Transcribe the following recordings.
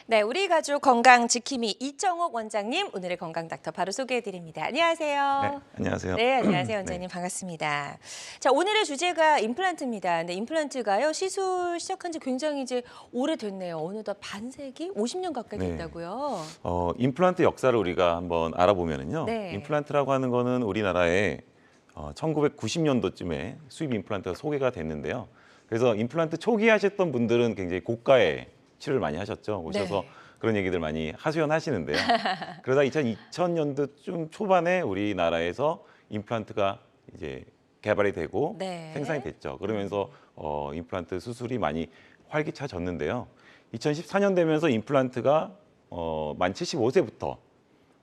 네, 우리 가족 건강 지킴이 이정옥 원장님, 오늘의 건강 닥터 바로 소개해드립니다. 네, 안녕하세요. 안녕하세요. 네, 안녕하세요, 네. 원장님. 반갑습니다. 자, 오늘의 주제가 임플란트입니다. 근데 임플란트가요, 시술 시작한 지 굉장히 이제 오래됐네요. 어느덧 반세기? 50년 가까이 네. 됐다고요? 임플란트 역사를 우리가 한번 알아보면은요. 네. 임플란트라고 하는 거는 우리나라에 1990년도쯤에 수입 임플란트가 소개가 됐는데요. 그래서 임플란트 초기에 하셨던 분들은 굉장히 고가의 치료를 많이 하셨죠. 오셔서 네. 그런 얘기들 많이 하소연하시는데요. 그러다 2000년도쯤 초반에 우리나라에서 임플란트가 이제 개발이 되고 네. 생산이 됐죠. 그러면서 임플란트 수술이 많이 활기차졌는데요. 2014년 되면서 임플란트가 만 75세부터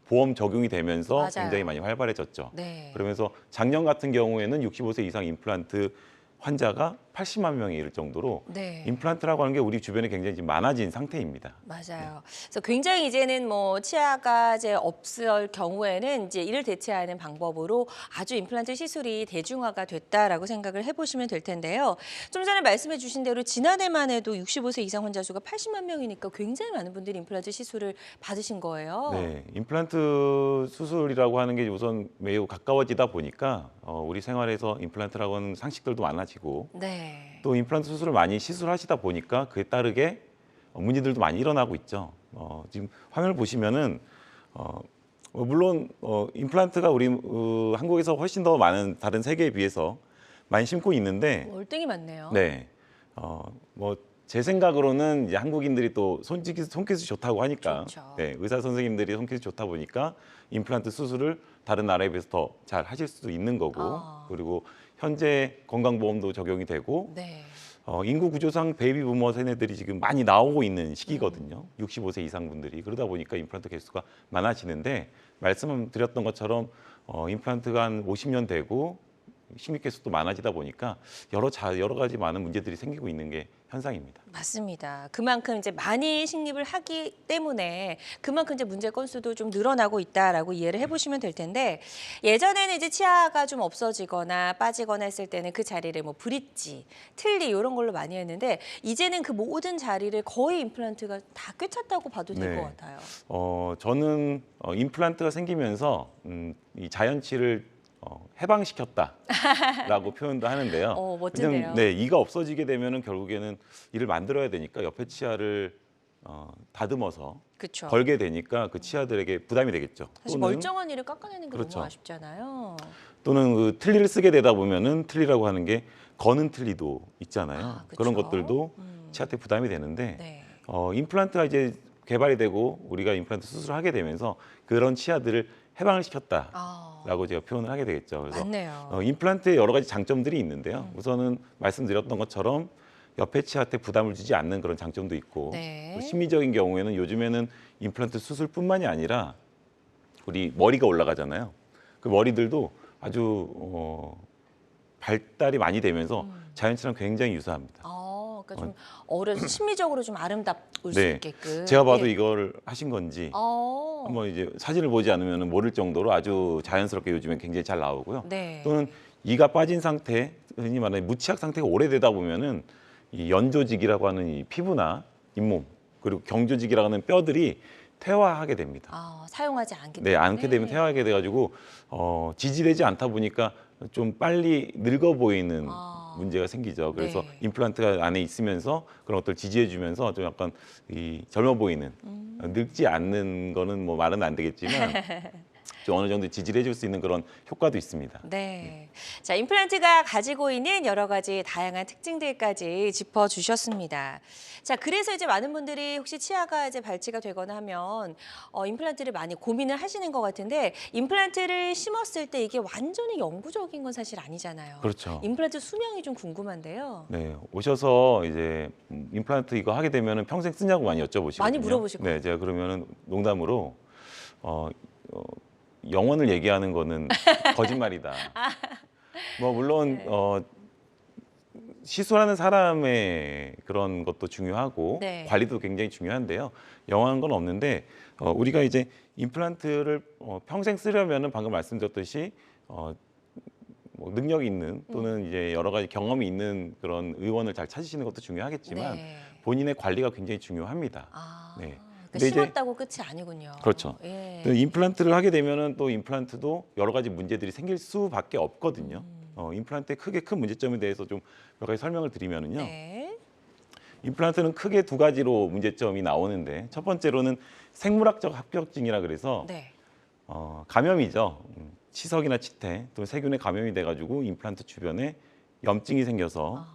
보험 적용이 되면서 맞아요. 굉장히 많이 활발해졌죠. 네. 그러면서 작년 같은 경우에는 65세 이상 임플란트 환자가 80만 명에 이를 정도로 네. 임플란트라고 하는 게 우리 주변에 굉장히 지금 많아진 상태입니다. 맞아요. 그래서 굉장히 이제는 뭐 치아가 이제 없을 경우에는 이제 이를 대체하는 방법으로 아주 임플란트 시술이 대중화가 됐다라고 생각을 해보시면 될 텐데요. 좀 전에 말씀해 주신 대로 지난해만 해도 65세 이상 환자 수가 80만 명이니까 굉장히 많은 분들이 임플란트 시술을 받으신 거예요. 네, 임플란트 수술이라고 하는 게 우선 매우 가까워지다 보니까 우리 생활에서 임플란트라고 하는 상식들도 많아지고 네. 또 임플란트 수술을 많이 시술하시다 보니까 그에 따르게 문제들도 많이 일어나고 있죠. 지금 화면을 보시면은 물론 임플란트가 우리 한국에서 훨씬 더 많은 다른 세계에 비해서 많이 심고 있는데, 월등히 많네요. 네, 뭐 제 생각으로는 이제 한국인들이 또 손기술이 좋다고 하니까, 좋죠. 네, 의사 선생님들이 손기술이 좋다 보니까 임플란트 수술을 다른 나라에 비해서 더 잘 하실 수도 있는 거고, 아. 그리고 현재 건강보험도 적용이 되고. 네. 인구 구조상 베이비 부머 세대들이 지금 많이 나오고 있는 시기거든요. 65세 이상 분들이. 그러다 보니까 임플란트 개수가 많아지는데, 말씀드렸던 것처럼 임플란트가 한 50년 되고 식립 개수도 많아지다 보니까 여러 가지 많은 문제들이 생기고 있는 게 현상입니다. 맞습니다. 그만큼 이제 많이 식립을 하기 때문에 그만큼 이제 문제 건수도 좀 늘어나고 있다라고 이해를 해보시면 될 텐데, 예전에는 이제 치아가 좀 없어지거나 빠지거나 했을 때는 그 자리를 뭐 브릿지, 틀니 이런 걸로 많이 했는데, 이제는 그 모든 자리를 거의 임플란트가 다 꿰찼다고 봐도 될 것 네. 같아요. 저는 임플란트가 생기면서 이 자연치를 해방시켰다라고 표현도 하는데요. 멋진데요. 왜냐면, 네, 이가 없어지게 되면은 결국에는 이를 만들어야 되니까 옆에 치아를 다듬어서 그렇죠. 걸게 되니까 그 치아들에게 부담이 되겠죠. 사실 멀쩡한 이를 깎아내는 게 그렇죠. 너무 아쉽잖아요. 또는 그 틀니를 쓰게 되다 보면은 틀니라고 하는 게 거는 틀니도 있잖아요. 아, 그쵸. 그런 것들도 치아한테 부담이 되는데, 네. 임플란트가 이제 개발이 되고 우리가 임플란트 수술을 하게 되면서 그런 치아들을 해방을 시켰다라고 아, 제가 표현을 하게 되겠죠. 그래서 맞네요. 임플란트에 여러 가지 장점들이 있는데요. 우선은 말씀드렸던 것처럼 옆에 치아한테 부담을 주지 않는 그런 장점도 있고, 네. 또 심리적인 경우에는 요즘에는 임플란트 수술뿐만이 아니라 우리 머리가 올라가잖아요. 그 머리들도 아주 발달이 많이 되면서 자연치랑 굉장히 유사합니다. 그러니까 좀 어려서 심리적으로 좀 아름답을 수 네, 있게끔. 제가 봐도 예. 이걸 하신 건지 어, 한번 이제 사진을 보지 않으면 모를 정도로 아주 자연스럽게 요즘엔 굉장히 잘 나오고요. 네. 또는 이가 빠진 상태, 흔히 말하는 무치약 상태가 오래되다 보면은 이 연조직이라고 하는 이 피부나 잇몸, 그리고 경조직이라고 하는 뼈들이 퇴화하게 됩니다. 사용하지 않기 네, 때문에. 않게 되면 퇴화하게 돼가지고 지지되지 않다 보니까 좀 빨리 늙어 보이는 문제가 생기죠. 그래서 네. 임플란트가 안에 있으면서 그런 것들 지지해주면서 좀 약간 이 젊어 보이는, 늙지 않는 거는 뭐 말은 안 되겠지만 좀 어느 정도 지지를 해줄 수 있는 그런 효과도 있습니다. 네. 자, 임플란트가 가지고 있는 여러 가지 다양한 특징들까지 짚어주셨습니다. 자, 그래서 이제 많은 분들이 혹시 치아가 이제 발치가 되거나 하면 임플란트를 많이 고민을 하시는 것 같은데, 임플란트를 심었을 때 이게 완전히 영구적인 건 사실 아니잖아요. 그렇죠. 임플란트 수명이 좀 궁금한데요. 네, 오셔서 이제 임플란트 이거 하게 되면은 평생 쓰냐고 많이 여쭤보시거든요. 많이 물어보실 것 네, 제가 그러면은 농담으로 영원을 얘기하는 거는 거짓말이다. 뭐 물론 네. 시술하는 사람의 그런 것도 중요하고 네. 관리도 굉장히 중요한데요. 영원한 건 없는데 우리가 이제 임플란트를 평생 쓰려면은 방금 말씀드렸듯이 뭐 능력이 있는 또는 이제 여러 가지 경험이 있는 그런 의원을 잘 찾으시는 것도 중요하겠지만 네. 본인의 관리가 굉장히 중요합니다. 아, 네. 근데 이제 심었다고 끝이 아니군요. 그렇죠. 예. 또 임플란트를 하게 되면은 또 임플란트도 여러 가지 문제들이 생길 수밖에 없거든요. 임플란트의 크게 큰 문제점에 대해서 좀 몇 가지 설명을 드리면은요. 네. 임플란트는 크게 두 가지로 문제점이 나오는데 첫 번째로는 생물학적 합격증이라 그래서 네. 감염이죠. 치석이나 치태 또는 세균에 감염이 돼가지고 임플란트 주변에 염증이 생겨서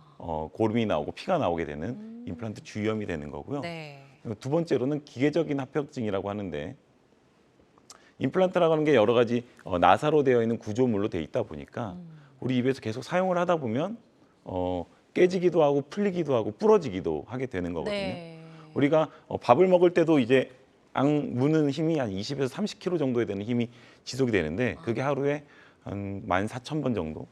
고름이 나오고 피가 나오게 되는 임플란트 주위염이 되는 거고요. 네. 두 번째로는 기계적인 합격증이라고 하는데 임플란트라고 하는 게 여러 가지 나사로 되어 있는 구조물로 되어 있다 보니까 우리 입에서 계속 사용을 하다 보면 깨지기도 하고 풀리기도 하고 부러지기도 하게 되는 거거든요. 네. 우리가 밥을 먹을 때도 이제 앙 무는 힘이 한 20에서 30kg 정도에 되는 힘이 지속이 되는데 그게 하루에 한 14,000번 정도.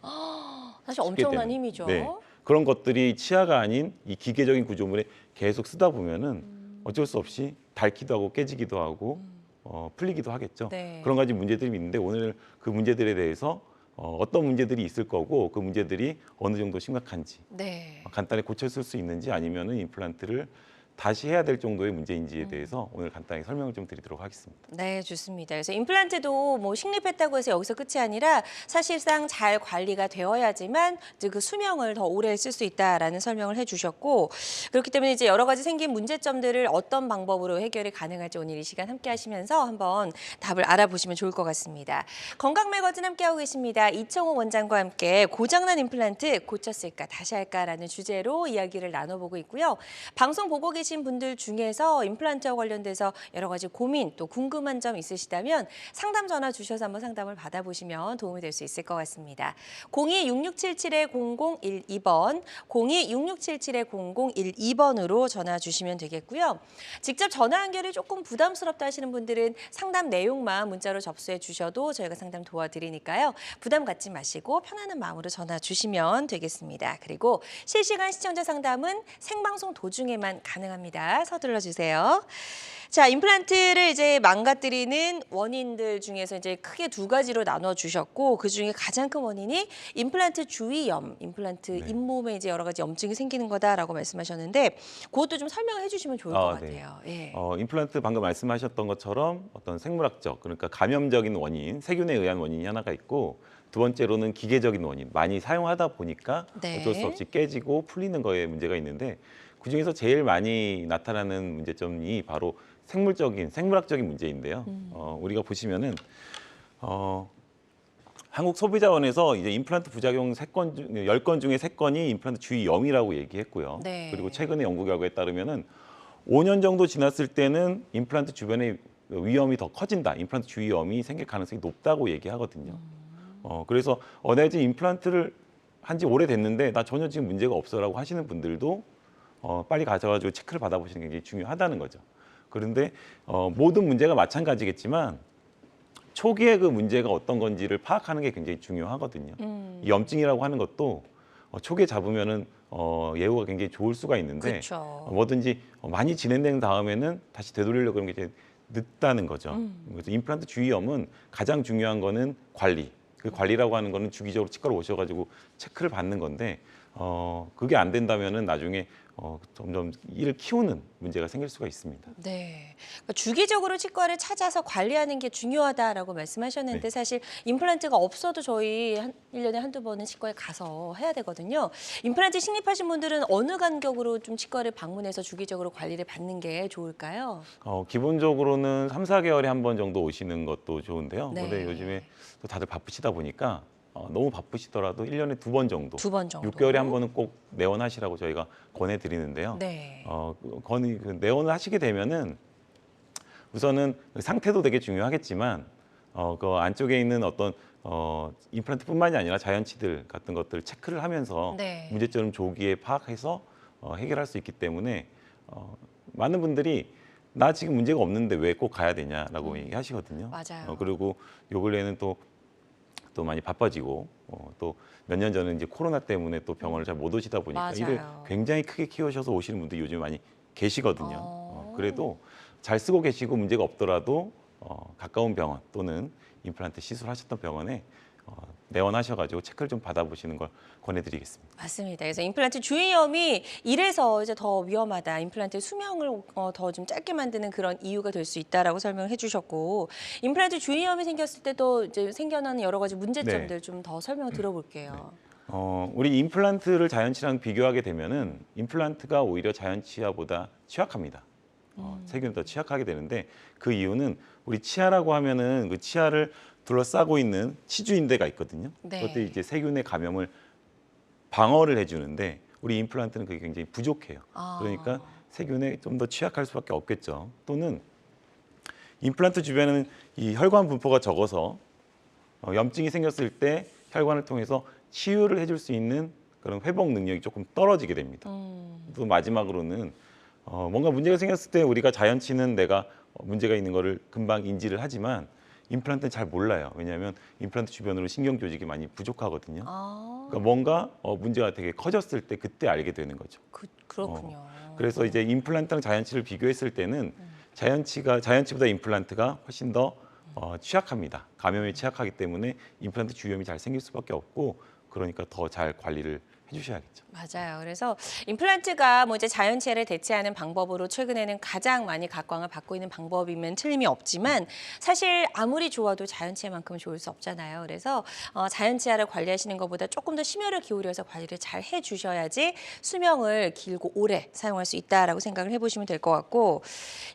사실 쉽게 엄청난 되는. 힘이죠. 네. 그런 것들이 치아가 아닌 이 기계적인 구조물에 계속 쓰다 보면은 어쩔 수 없이 닳기도 하고 깨지기도 하고 풀리기도 하겠죠. 네. 그런 가지 문제들이 있는데 오늘 그 문제들에 대해서 어떤 문제들이 있을 거고 그 문제들이 어느 정도 심각한지 네. 간단히 고쳤을 수 있는지 아니면은 임플란트를 다시 해야 될 정도의 문제인지에 대해서 오늘 간단히 설명을 좀 드리도록 하겠습니다. 네, 좋습니다. 그래서 임플란트도 뭐 식립했다고 해서 여기서 끝이 아니라 사실상 잘 관리가 되어야지만 이제 그 수명을 더 오래 쓸 수 있다라는 설명을 해주셨고 그렇기 때문에 이제 여러 가지 생긴 문제점들을 어떤 방법으로 해결이 가능할지 오늘 이 시간 함께 하시면서 한번 답을 알아보시면 좋을 것 같습니다. 건강 매거진 함께하고 계십니다. 이청호 원장과 함께 고장난 임플란트 고쳤을까 다시 할까라는 주제로 이야기를 나눠보고 있고요. 방송 보고 계신 분들 중에서 임플란트와 관련돼서 여러 가지 고민 또 궁금한 점 있으시다면 상담 전화 주셔서 한번 상담을 받아보시면 도움이 될 수 있을 것 같습니다. 02-6677-0012번, 02-6677-0012번으로 전화 주시면 되겠고요. 직접 전화 연결이 조금 부담스럽다 하시는 분들은 상담 내용만 문자로 접수해 주셔도 저희가 상담 도와드리니까요. 부담 갖지 마시고 편안한 마음으로 전화 주시면 되겠습니다. 그리고 실시간 시청자 상담은 생방송 도중에만 가능합니다. 서둘러 주세요. 자, 임플란트를 이제 망가뜨리는 원인들 중에서 이제 크게 두 가지로 나눠 주셨고 그 중에 가장 큰 원인이 임플란트 주위염, 임플란트 잇몸에 이제 여러 가지 염증이 생기는 거다라고 말씀하셨는데 그것도 좀 설명해 주시면 좋을 것 네. 같아요. 예. 임플란트 방금 말씀하셨던 것처럼 어떤 생물학적 그러니까 감염적인 원인, 세균에 의한 원인이 하나가 있고 두 번째로는 기계적인 원인, 많이 사용하다 보니까 네. 어쩔 수 없이 깨지고 풀리는 거에 문제가 있는데 그중에서 제일 많이 나타나는 문제점이 바로 생물학적인 문제인데요. 우리가 보시면은 한국소비자원에서 이제 임플란트 부작용 10건 중에 3건이 임플란트 주위염이라고 얘기했고요. 네. 그리고 최근의 연구 결과에 따르면은 5년 정도 지났을 때는 임플란트 주변에 위험이 더 커진다. 임플란트 주위염이 생길 가능성이 높다고 얘기하거든요. 그래서 내가 이제 임플란트를 한 지 오래됐는데 나 전혀 지금 문제가 없어라고 하시는 분들도 빨리 가셔가지고 체크를 받아보시는 게 굉장히 중요하다는 거죠. 그런데 모든 문제가 마찬가지겠지만 초기에 그 문제가 어떤 건지를 파악하는 게 굉장히 중요하거든요. 이 염증이라고 하는 것도 초기에 잡으면은 예후가 굉장히 좋을 수가 있는데 그렇죠. 뭐든지 많이 진행된 다음에는 다시 되돌리려고 그러는 게 이제 늦다는 거죠. 그래서 임플란트 주위염은 가장 중요한 거는 관리. 그 관리라고 하는 거는 주기적으로 치과로 오셔가지고 체크를 받는 건데 그게 안 된다면은 나중에 점점 이를 키우는 문제가 생길 수가 있습니다. 네. 그러니까 주기적으로 치과를 찾아서 관리하는 게 중요하다라고 말씀하셨는데 네. 사실 임플란트가 없어도 저희 1년에 한두 번은 치과에 가서 해야 되거든요. 임플란트 식립하신 분들은 어느 간격으로 좀 치과를 방문해서 주기적으로 관리를 받는 게 좋을까요? 기본적으로는 3-4개월에 한 번 정도 오시는 것도 좋은데요. 네. 근데 요즘에 또 다들 바쁘시다 보니까 너무 바쁘시더라도 1년에 2번 정도, 2번 정도. 6개월에 한 번은 꼭 내원하시라고 저희가 권해드리는데요. 네. 내원을 하시게 되면은 우선은 상태도 되게 중요하겠지만 그 안쪽에 있는 어떤 임플란트뿐만이 아니라 자연치들 같은 것들 체크를 하면서 네. 문제점을 조기에 파악해서 해결할 수 있기 때문에 많은 분들이 나 지금 문제가 없는데 왜 꼭 가야 되냐라고 얘기하시거든요. 맞아요. 그리고 요 근래에는 또 많이 바빠지고 또 몇 년 전에 이제 코로나 때문에 또 병원을 잘 못 오시다 보니까 맞아요. 일을 굉장히 크게 키우셔서 오시는 분들이 요즘 많이 계시거든요. 그래도 잘 쓰고 계시고 문제가 없더라도 가까운 병원 또는 임플란트 시술하셨던 병원에 내원하셔가지고 체크를 좀 받아보시는 걸 권해드리겠습니다. 맞습니다. 그래서 임플란트 주위염이 이래서 이제 더 위험하다. 임플란트 수명을 더 좀 짧게 만드는 그런 이유가 될 수 있다라고 설명을 해주셨고, 임플란트 주위염이 생겼을 때도 이제 생겨나는 여러 가지 문제점들 좀 더 설명 들어볼게요. 우리 임플란트를 자연치랑 비교하게 되면은 임플란트가 오히려 자연치아보다 취약합니다. 세균이 더 취약하게 되는데 그 이유는 우리 치아라고 하면은 그 치아를 둘러싸고 있는 치주인대가 있거든요. 네. 그것들이 이제 세균의 감염을 방어를 해주는데 우리 임플란트는 그게 굉장히 부족해요. 그러니까 세균에 좀 더 취약할 수밖에 없겠죠. 또는 임플란트 주변에는 이 혈관 분포가 적어서 염증이 생겼을 때 혈관을 통해서 치유를 해줄 수 있는 그런 회복 능력이 조금 떨어지게 됩니다. 또 마지막으로는 뭔가 문제가 생겼을 때 우리가 자연치는 내가 문제가 있는 거를 금방 인지를 하지만 임플란트는 잘 몰라요. 왜냐하면 임플란트 주변으로 신경 조직이 많이 부족하거든요. 그러니까 뭔가 문제가 되게 커졌을 때 그때 알게 되는 거죠. 그렇군요. 그래서 이제 임플란트랑 자연치를 비교했을 때는 자연치보다 임플란트가 훨씬 더 취약합니다. 감염에 취약하기 때문에 임플란트 주위염이 잘 생길 수밖에 없고 그러니까 더 잘 관리를 해주셔야겠죠. 맞아요. 그래서 임플란트가 뭐 이제 자연치아를 대체하는 방법으로 최근에는 가장 많이 각광을 받고 있는 방법이면 틀림이 없지만 사실 아무리 좋아도 자연치아만큼은 좋을 수 없잖아요. 그래서 자연치아를 관리하시는 것보다 조금 더 심혈을 기울여서 관리를 잘 해주셔야지 수명을 길고 오래 사용할 수 있다라고 생각을 해보시면 될 것 같고,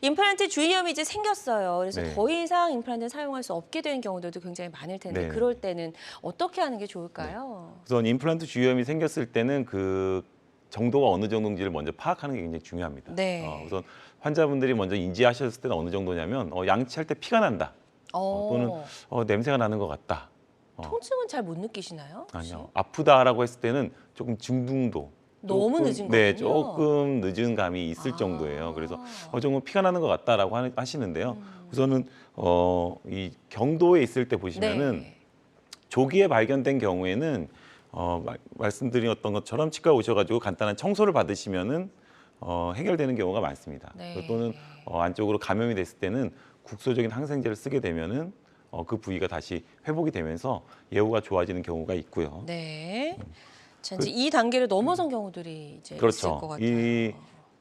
임플란트 주위염이 이제 생겼어요. 그래서 네. 더 이상 임플란트를 사용할 수 없게 되는 경우들도 굉장히 많을 텐데 네. 그럴 때는 어떻게 하는 게 좋을까요? 우선 임플란트 주위염이 생겼을 때는 그 정도가 어느 정도인지를 먼저 파악하는 게 굉장히 중요합니다. 네. 우선 환자분들이 먼저 인지하셨을 때는 어느 정도냐면 양치할 때 피가 난다. 또는 냄새가 나는 것 같다. 통증은 잘 못 느끼시나요? 아니요. 아프다라고 했을 때는 조금 중등도. 너무 조금, 늦은 네, 거군요. 조금 늦은 감이 있을 정도예요. 그래서 조금 피가 나는 것 같다라고 하시는데요. 우선은 이 경도에 있을 때 보시면은 네. 조기에 발견된 경우에는 말씀드렸던 것처럼 치과 오셔가지고 간단한 청소를 받으시면은 해결되는 경우가 많습니다. 네. 또는 안쪽으로 감염이 됐을 때는 국소적인 항생제를 쓰게 되면은 그 부위가 다시 회복이 되면서 예후가 좋아지는 경우가 있고요. 네. 자, 이제 이 단계를 넘어선 경우들이 이제 있을 것 그렇죠. 같아요. 이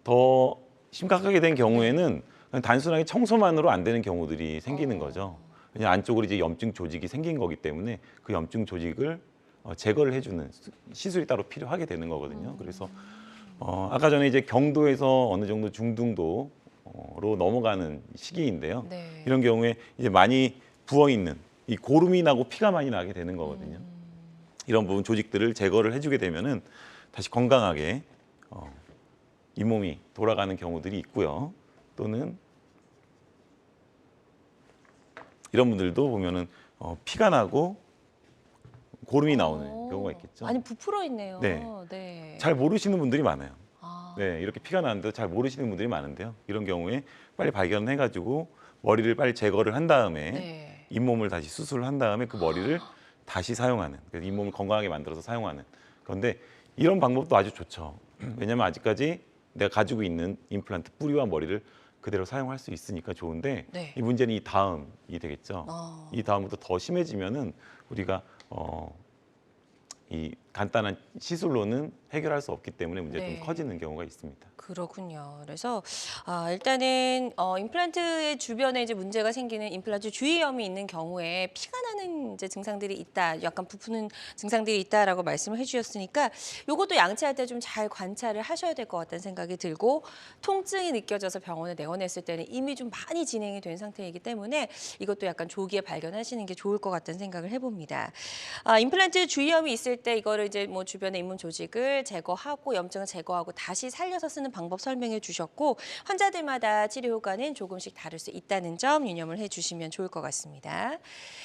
더 심각하게 된 경우에는 그냥 단순하게 청소만으로 안 되는 경우들이 생기는 거죠. 왜냐 안쪽으로 이제 염증 조직이 생긴 거기 때문에 그 염증 조직을 제거를 해주는 시술이 따로 필요하게 되는 거거든요. 그래서 아까 전에 이제 경도에서 어느 정도 중등도로 넘어가는 시기인데요. 네. 이런 경우에 이제 많이 부어 있는 이 고름이 나고 피가 많이 나게 되는 거거든요. 이런 부분 조직들을 제거를 해주게 되면은 다시 건강하게 잇몸이 돌아가는 경우들이 있고요. 또는 이런 분들도 보면은 피가 나고 고름이 나오는 경우가 있겠죠. 아니 부풀어 있네요. 네. 네. 잘 모르시는 분들이 많아요. 아, 네, 이렇게 피가 나는데 잘 모르시는 분들이 많은데요. 이런 경우에 빨리 발견해가지고 머리를 빨리 제거를 한 다음에 네. 잇몸을 다시 수술을 한 다음에 그 머리를 다시 사용하는, 그래서 잇몸을 건강하게 만들어서 사용하는. 그런데 이런 방법도 아주 좋죠. 왜냐하면 아직까지 내가 가지고 있는 임플란트 뿌리와 머리를 그대로 사용할 수 있으니까 좋은데 네. 이 문제는 이 다음이 되겠죠. 아. 이 다음부터 더 심해지면은 우리가 이 간단한 시술로는 해결할 수 없기 때문에 문제가 네. 좀 커지는 경우가 있습니다. 그렇군요. 그래서 일단은 임플란트의 주변에 이제 문제가 생기는 임플란트 주위염이 있는 경우에 피가 나는 이제 증상들이 있다, 약간 부푸는 증상들이 있다라고 말씀을 해주셨으니까 이것도 양치할 때 좀 잘 관찰을 하셔야 될 것 같다는 생각이 들고, 통증이 느껴져서 병원에 내원했을 때는 이미 좀 많이 진행이 된 상태이기 때문에 이것도 약간 조기에 발견하시는 게 좋을 것 같다는 생각을 해봅니다. 임플란트 주위염이 있을 때 이거를 이제 뭐 주변의 잇몸 조직을 제거하고 염증을 제거하고 다시 살려서 쓰는 방법 설명해 주셨고, 환자들마다 치료 효과는 조금씩 다를 수 있다는 점 유념을 해주시면 좋을 것 같습니다.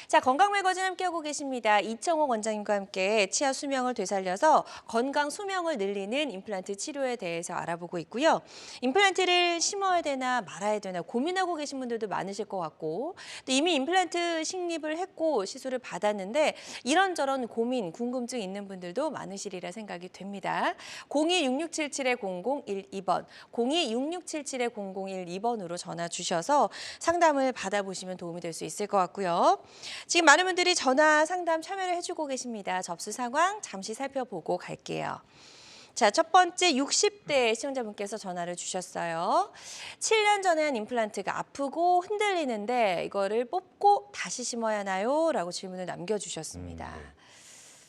자, 건강매거진 함께하고 계십니다. 이청옥 원장님과 함께 치아 수명을 되살려서 건강 수명을 늘리는 임플란트 치료에 대해서 알아보고 있고요. 임플란트를 심어야 되나 말아야 되나 고민하고 계신 분들도 많으실 것 같고, 또 이미 임플란트 식립을 했고 시술을 받았는데 이런저런 고민, 궁금증 있는 분들 분들도 많으시리라 생각이 됩니다. 026677-0012번, 026677-0012번으로 전화 주셔서 상담을 받아보시면 도움이 될 수 있을 것 같고요. 지금 많은 분들이 전화 상담 참여를 해주고 계십니다. 접수 상황 잠시 살펴보고 갈게요. 자, 첫 번째 60대 시청자분께서 전화를 주셨어요. 7년 전에 한 임플란트가 아프고 흔들리는데 이거를 뽑고 다시 심어야 하나요? 라고 질문을 남겨주셨습니다. 네.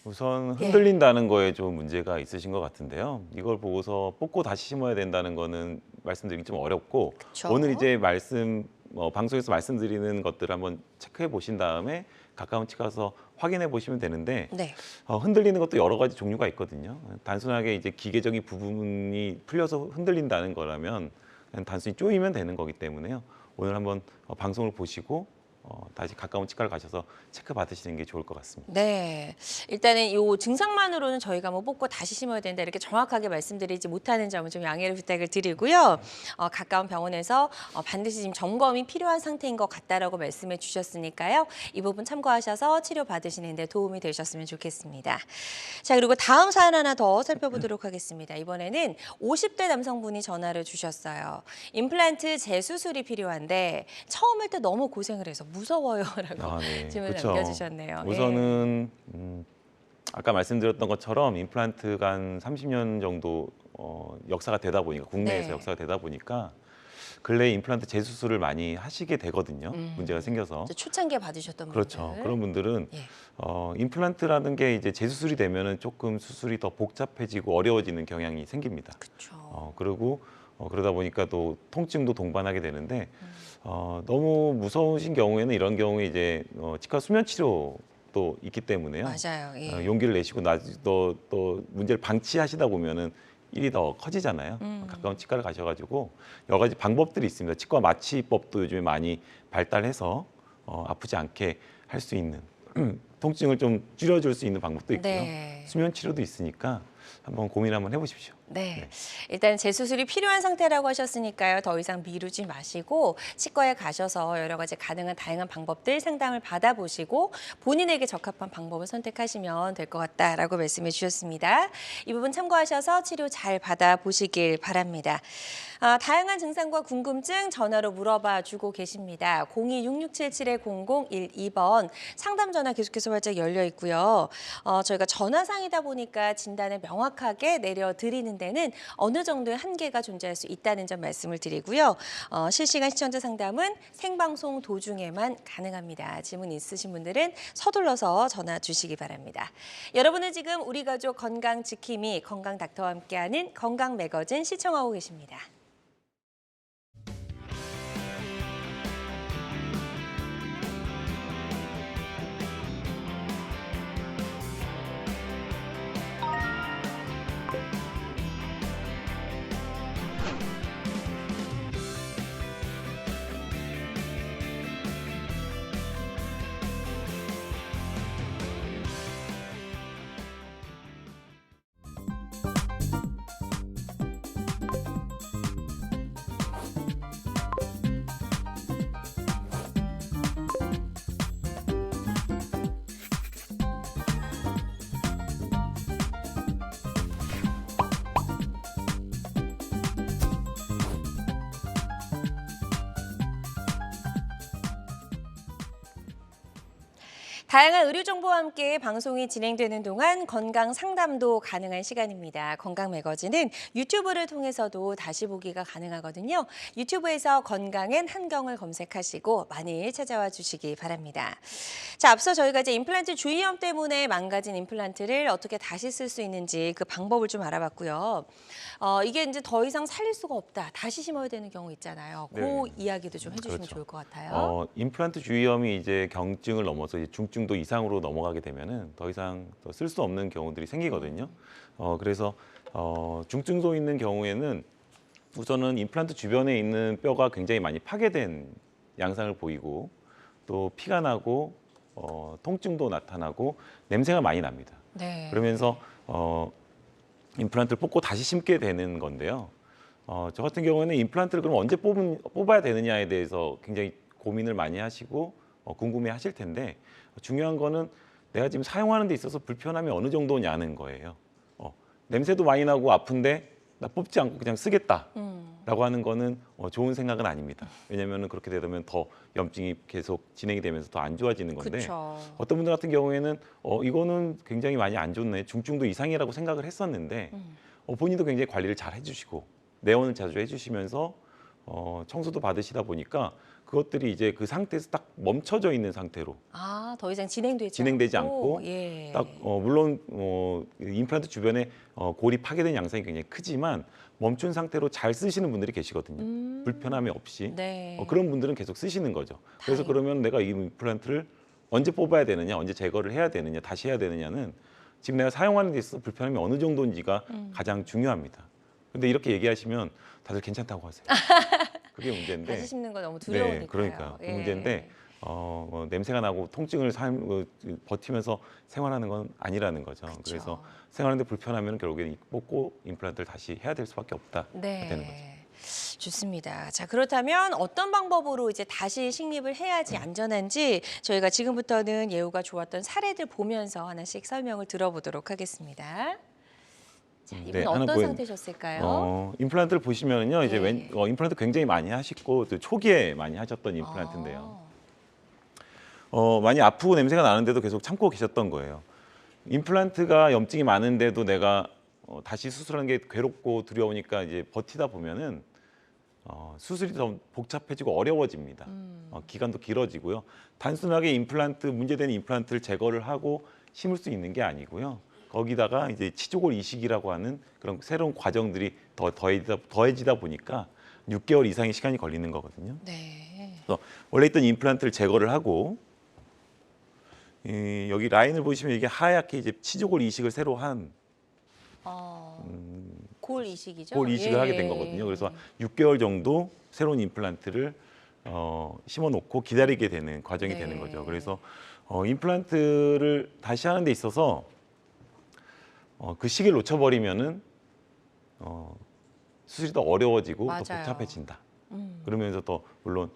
우선 예. 흔들린다는 거에 좀 문제가 있으신 것 같은데요. 이걸 보고서 뽑고 다시 심어야 된다는 거는 말씀드리기 좀 어렵고 그쵸. 오늘 이제 방송에서 말씀드리는 것들을 한번 체크해 보신 다음에 가까운 치과 가서 확인해 보시면 되는데 네. 흔들리는 것도 여러 가지 종류가 있거든요. 단순하게 이제 기계적인 부분이 풀려서 흔들린다는 거라면 그냥 단순히 쪼이면 되는 거기 때문에요. 오늘 한번 방송을 보시고 다시 가까운 치과를 가셔서 체크 받으시는 게 좋을 것 같습니다. 네, 일단은 이 증상만으로는 저희가 뭐 뽑고 다시 심어야 된다 이렇게 정확하게 말씀드리지 못하는 점은 좀 양해를 부탁을 드리고요. 가까운 병원에서 반드시 지금 점검이 필요한 상태인 것 같다라고 말씀해 주셨으니까요. 이 부분 참고하셔서 치료 받으시는 데 도움이 되셨으면 좋겠습니다. 자, 그리고 다음 사연 하나 더 살펴보도록 하겠습니다. 이번에는 50대 남성분이 전화를 주셨어요. 임플란트 재수술이 필요한데 처음 할 때 너무 고생을 해서 무서워요라고 네. 질문을 그렇죠. 남겨주셨네요. 우선은 아까 말씀드렸던 것처럼 임플란트가 한 30년 정도 역사가 되다 보니까 국내에서 네. 역사가 되다 보니까 근래에 임플란트 재수술을 많이 하시게 되거든요. 문제가 생겨서. 초창기에 받으셨던 그렇죠. 분들. 그런 분들은 예. 임플란트라는 게 이제 재수술이 되면은 조금 수술이 더 복잡해지고 어려워지는 경향이 생깁니다. 그렇죠. 그리고 그러다 보니까 또 통증도 동반하게 되는데 너무 무서우신 경우에는 이런 경우에 이제 치과 수면 치료도 있기 때문에요. 맞아요. 예. 용기를 내시고 또 문제를 방치하시다 보면은 일이 더 커지잖아요. 가까운 치과를 가셔가지고 여러 가지 방법들이 있습니다. 치과 마취법도 요즘에 많이 발달해서 아프지 않게 할 수 있는 통증을 좀 줄여줄 수 있는 방법도 있고요. 네. 수면 치료도 있으니까 한번 고민 한번 해보십시오. 네. 일단 재수술이 필요한 상태라고 하셨으니까요. 더 이상 미루지 마시고 치과에 가셔서 여러 가지 가능한 다양한 방법들 상담을 받아보시고 본인에게 적합한 방법을 선택하시면 될 것 같다라고 말씀해 주셨습니다. 이 부분 참고하셔서 치료 잘 받아보시길 바랍니다. 다양한 증상과 궁금증 전화로 물어봐 주고 계십니다. 026677-0012번 상담 전화 계속해서 활짝 열려 있고요. 저희가 전화상이다 보니까 진단을 명확하게 내려드리는 데는 어느 정도의 한계가 존재할 수 있다는 점 말씀을 드리고요. 실시간 시청자 상담은 생방송 도중에만 가능합니다. 질문 있으신 분들은 서둘러서 전화 주시기 바랍니다. 여러분은 지금 우리 가족 건강 지킴이 건강 닥터와 함께하는 건강 매거진 시청하고 계십니다. 다양한 의료 정보와 함께 방송이 진행되는 동안 건강 상담도 가능한 시간입니다. 건강 매거진은 유튜브를 통해서도 다시 보기가 가능하거든요. 유튜브에서 건강엔 한경을 검색하시고 많이 찾아와 주시기 바랍니다. 자, 앞서 저희가 이제 임플란트 주위염 때문에 망가진 임플란트를 어떻게 다시 쓸 수 있는지 그 방법을 좀 알아봤고요. 이게 이제 더 이상 살릴 수가 없다. 다시 심어야 되는 경우 있잖아요. 그 네. 이야기도 좀 해주시면 그렇죠. 좋을 것 같아요. 임플란트 주위염이 이제 경증을 넘어서 이제 중증도 이상으로 넘어가게 되면은 더 이상 쓸 수 없는 경우들이 생기거든요. 그래서 중증도 있는 경우에는 우선은 임플란트 주변에 있는 뼈가 굉장히 많이 파괴된 양상을 보이고 또 피가 나고 통증도 나타나고 냄새가 많이 납니다. 네. 그러면서 임플란트를 뽑고 다시 심게 되는 건데요. 저 같은 경우에는 임플란트를 그럼 언제 뽑아야 되느냐에 대해서 굉장히 고민을 많이 하시고 궁금해 하실 텐데 중요한 거는 내가 지금 사용하는 데 있어서 불편함이 어느 정도냐는 거예요. 냄새도 많이 나고 아픈데 나 뽑지 않고 그냥 쓰겠다라고 하는 거는 좋은 생각은 아닙니다. 왜냐하면 그렇게 되면 더 염증이 계속 진행이 되면서 더 안 좋아지는 건데 그쵸. 어떤 분들 같은 경우에는 이거는 굉장히 많이 안 좋네, 중증도 이상이라고 생각을 했었는데 본인도 굉장히 관리를 잘 해주시고 내원을 자주 해주시면서 청소도 받으시다 보니까 그것들이 이제 그 상태에서 딱 멈춰져 있는 상태로 아, 더 이상 진행되지 않고 예. 딱 물론 임플란트 주변에 골이 파괴된 양상이 굉장히 크지만 멈춘 상태로 잘 쓰시는 분들이 계시거든요. 불편함이 없이. 네. 그런 분들은 계속 쓰시는 거죠. 그래서 다행이다. 그러면 내가 이 임플란트를 언제 뽑아야 되느냐, 언제 제거를 해야 되느냐, 다시 해야 되느냐는 지금 내가 사용하는 데 있어서 불편함이 어느 정도인지가 가장 중요합니다. 근데 이렇게 얘기하시면 다들 괜찮다고 하세요. 그게 문제인데. 다시 씹는 거 너무 두려우니까요. 네, 그러니까 그 예. 문제인데 냄새가 나고 통증을 버티면서 생활하는 건 아니라는 거죠. 그쵸. 그래서 생활하는데 불편하면 결국에 뽑고 임플란트를 다시 해야 될 수밖에 없다 되는 거죠. 네. 좋습니다. 자, 그렇다면 어떤 방법으로 이제 다시 식립을 해야지 안전한지 저희가 지금부터는 예후가 좋았던 사례들 보면서 하나씩 설명을 들어보도록 하겠습니다. 자, 이분 네, 하나 어떤 상태셨을까요? 임플란트를 보시면은요, 이제 예. 임플란트 굉장히 많이 하시고 또 초기에 많이 하셨던 임플란트인데요. 많이 아프고 냄새가 나는데도 계속 참고 계셨던 거예요. 임플란트가 염증이 많은데도 내가 다시 수술하는 게 괴롭고 두려우니까 이제 버티다 보면은 수술이 더 복잡해지고 어려워집니다. 기간도 길어지고요. 단순하게 문제되는 임플란트를 제거를 하고 심을 수 있는 게 아니고요. 거기다가 이제 치조골 이식이라고 하는 그런 새로운 과정들이 더해지다 보니까 6개월 이상의 시간이 걸리는 거거든요. 네. 그래서 원래 있던 임플란트를 제거를 하고 여기 라인을 보시면 이게 하얗게 이제 치조골 이식을 새로 한 골 이식이죠? 골 이식을 예. 하게 된 거거든요. 그래서 6개월 정도 새로운 임플란트를 심어놓고 기다리게 되는 과정이 네. 되는 거죠. 그래서 임플란트를 다시 하는 데 있어서 그 시기를 놓쳐버리면은 수술이 더 어려워지고 맞아요. 더 복잡해진다. 그러면서 더 물론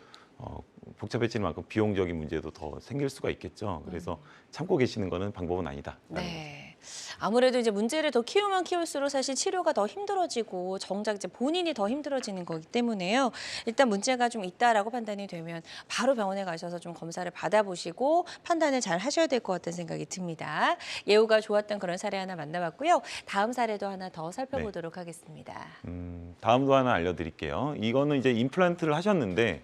복잡해지는 만큼 비용적인 문제도 더 생길 수가 있겠죠. 그래서 참고 계시는 거는 방법은 아니다. 네. 아무래도 이제 문제를 더 키우면 키울수록 사실 치료가 더 힘들어지고 정작 이제 본인이 더 힘들어지는 거기 때문에요. 일단 문제가 좀 있다라고 판단이 되면 바로 병원에 가셔서 좀 검사를 받아보시고 판단을 잘 하셔야 될 것 같다는 생각이 듭니다. 예후가 좋았던 그런 사례 하나 만나봤고요. 다음 사례도 하나 더 살펴보도록 하겠습니다. 다음도 하나 알려드릴게요. 이거는 이제 임플란트를 하셨는데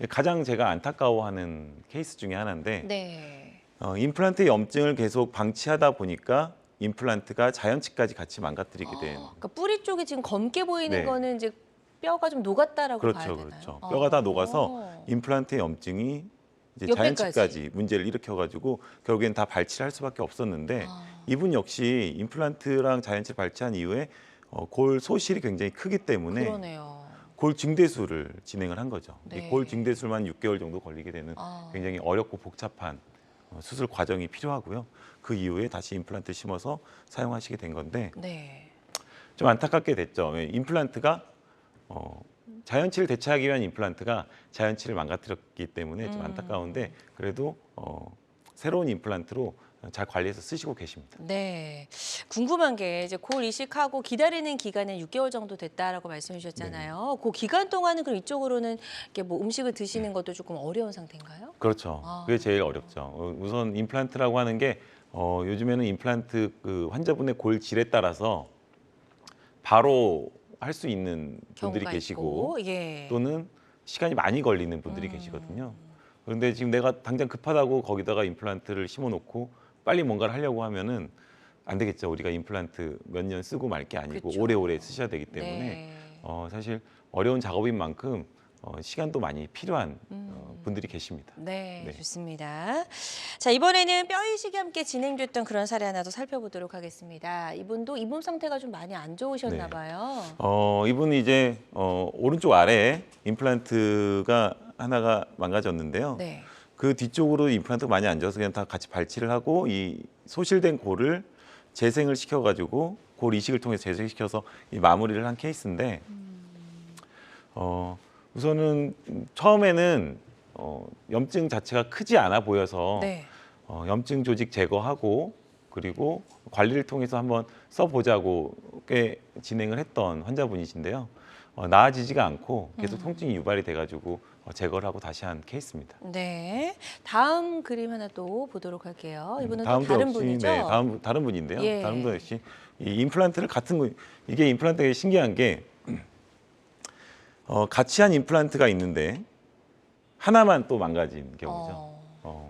가장 제가 안타까워하는 케이스 중에 하나인데 네. 임플란트 염증을 계속 방치하다 보니까 임플란트가 자연치까지 같이 망가뜨리게 된. 그러니까 뿌리 쪽이 지금 검게 보이는 네. 거는 이제 뼈가 좀 녹았다라고 봐야 그렇죠, 되나요? 그렇죠. 뼈가 다 녹아서 임플란트의 염증이 이제 옆에까지. 자연치까지 문제를 일으켜가지고 결국엔 다 발치를 할 수밖에 없었는데 이분 역시 임플란트랑 자연치를 발치한 이후에 골 소실이 굉장히 크기 때문에 그러네요. 골 증대술을 진행을 한 거죠. 네. 이 골 증대술만 6개월 정도 걸리게 되는 굉장히 어렵고 복잡한 수술 과정이 필요하고요. 그 이후에 다시 임플란트 심어서 사용하시게 된 건데 네. 좀 안타깝게 됐죠. 임플란트가 자연치를 대체하기 위한 임플란트가 자연치를 망가뜨렸기 때문에 좀 안타까운데 그래도 새로운 임플란트로 잘 관리해서 쓰시고 계십니다. 네. 궁금한 게 이제 골 이식하고 기다리는 기간은 6개월 정도 됐다라고 말씀해 주셨잖아요. 그 기간 동안은 그럼 이쪽으로는 이렇게 뭐 음식을 드시는 것도 조금 어려운 상태인가요? 그렇죠. 그게 제일 어렵죠. 우선 임플란트라고 하는 게 요즘에는 임플란트 그 환자분의 골 질에 따라서 바로 할 수 있는 분들이 경우가 계시고 있고, 예. 또는 시간이 많이 걸리는 분들이 계시거든요. 그런데 지금 내가 당장 급하다고 거기다가 임플란트를 심어놓고 빨리 뭔가를 하려고 하면은 안 되겠죠. 우리가 임플란트 몇 년 쓰고 말 게 아니고 그쵸. 오래오래 쓰셔야 되기 때문에 네. 사실 어려운 작업인 만큼 시간도 많이 필요한 분들이 계십니다. 네, 네. 좋습니다. 자, 이번에는 뼈 이식이 함께 진행됐던 그런 사례 하나 더 살펴보도록 하겠습니다. 이분도 이 몸 상태가 좀 많이 안 좋으셨나 네. 봐요. 이분이 이제 오른쪽 아래에 임플란트가 하나가 망가졌는데요. 네. 그 뒤쪽으로 임플란트가 많이 안 좋아서 그냥 다 같이 발치를 하고 이 소실된 골을 재생을 시켜가지고 골 이식을 통해서 재생시켜서 이 마무리를 한 케이스인데 우선은 처음에는 염증 자체가 크지 않아 보여서 네. 염증 조직 제거하고 그리고 관리를 통해서 한번 써보자고 꽤 진행을 했던 환자분이신데요. 나아지지가 않고 계속 통증이 유발이 돼가지고 제거를 하고 다시 한 케이스입니다. 네. 다음 그림 하나 또 보도록 할게요. 이분은 또 다음도 다른 역시 분이죠? 네, 다른 분인데요. 예. 다른 분 역시 이 임플란트를 같은 거 이게 임플란트가 신기한 게 같이 한 임플란트가 있는데 하나만 또 망가진 경우죠.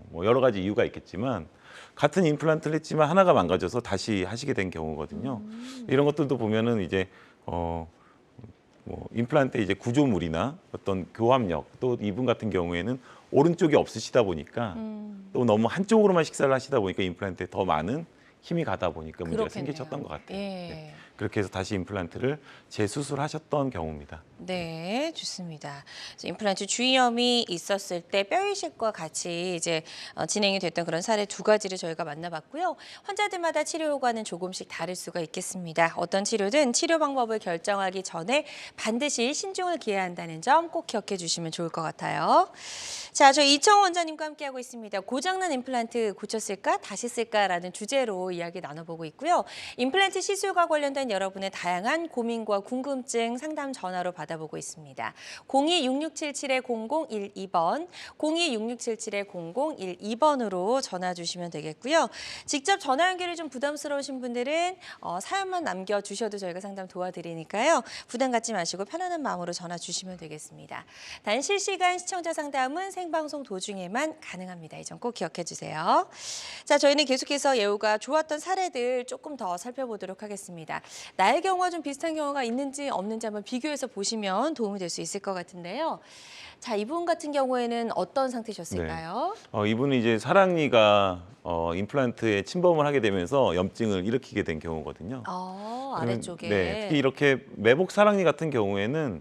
뭐 여러 가지 이유가 있겠지만 같은 임플란트를 했지만 하나가 망가져서 다시 하시게 된 경우거든요. 이런 것들도 보면은 이제 뭐 임플란트 이제 구조물이나 어떤 교합력 또 이분 같은 경우에는 오른쪽이 없으시다 보니까 또 너무 한쪽으로만 식사를 하시다 보니까 임플란트에 더 많은 힘이 가다 보니까 문제가 그렇겠네요. 생기셨던 것 같아요. 예. 네. 그렇게 해서 다시 임플란트를 재수술하셨던 경우입니다. 네, 좋습니다. 그래서 임플란트 주위염이 있었을 때 뼈이식과 같이 이제 진행이 됐던 그런 사례 두 가지를 저희가 만나봤고요. 환자들마다 치료 효과는 조금씩 다를 수가 있겠습니다. 어떤 치료든 치료 방법을 결정하기 전에 반드시 신중을 기해야 한다는 점 꼭 기억해 주시면 좋을 것 같아요. 자, 저희 이청호 원장님과 함께하고 있습니다. 고장난 임플란트 고쳤을까? 다시 쓸까라는 주제로 이야기 나눠보고 있고요. 임플란트 시술과 관련된 여러분의 다양한 고민과 궁금증 상담 전화로 받아보고 있습니다. 02-6677-0012번, 02-6677-0012번으로 전화 주시면 되겠고요. 직접 전화 연결이 좀 부담스러우신 분들은 사연만 남겨주셔도 저희가 상담 도와드리니까요. 부담 갖지 마시고 편안한 마음으로 전화 주시면 되겠습니다. 단 실시간 시청자 상담은 생방송 도중에만 가능합니다. 이 점 꼭 기억해 주세요. 자, 저희는 계속해서 예후가 좋았던 사례들 조금 더 살펴보도록 하겠습니다. 나의 경우와 좀 비슷한 경우가 있는지 없는지 한번 비교해서 보시면 도움이 될 수 있을 것 같은데요. 자, 이분 같은 경우에는 어떤 상태셨을까요? 이분은 이제 사랑니가 임플란트에 침범을 하게 되면서 염증을 일으키게 된 경우거든요. 아래쪽에. 네, 특히 이렇게 매복 사랑니 같은 경우에는